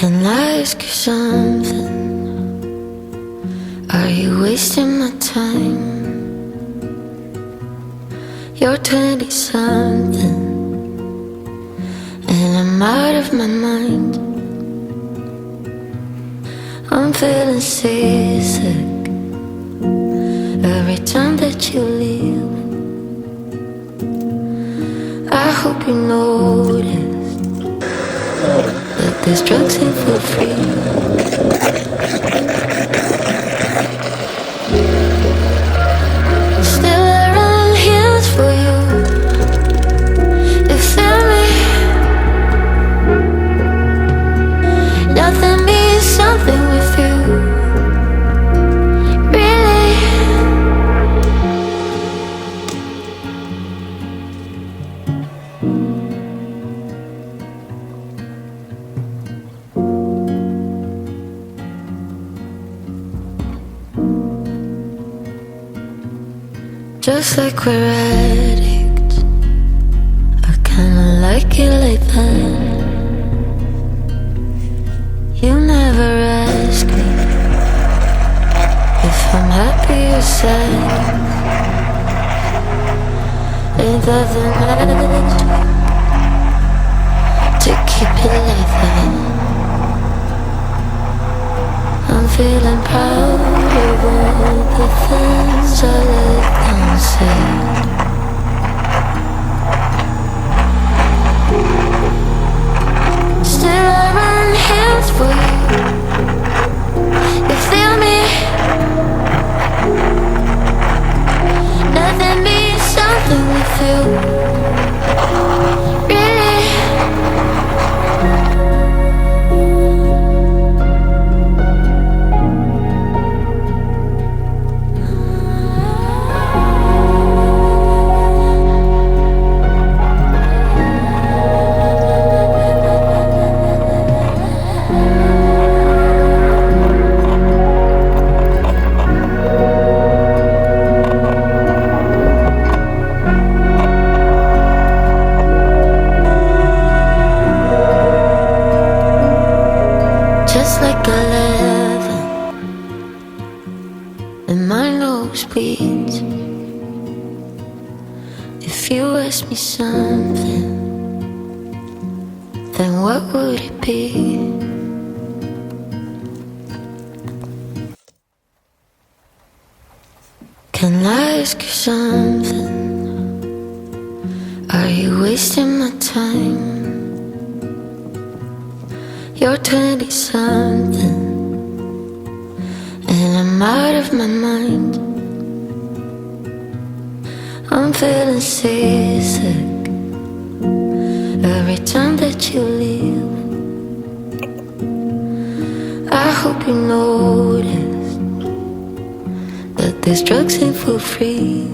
Can I ask you something? Are you wasting my time? You're 20-something and I'm out of my mind. I'm feeling seasick every time that you leave. I hope you notice that these drugs ain't for free. Still I run hills for you. You feel me? Nothing means something with you. Really? Just like we're addicts, I kinda like it like that. You never ask me if I'm happy or sad. It doesn't matter to keep it like that. I'm feeling proud of all the things I let down said. Still I run hills for you. You feel me? Nothing means something with you. Really? Just like 11 and my nose bleeds. If you ask me something, then what would it be? Can I ask you something? Are you wasting my time? You're 20-something and I'm out of my mind. I'm feeling seasick every time that you leave. I hope you notice that these drugs ain't for free.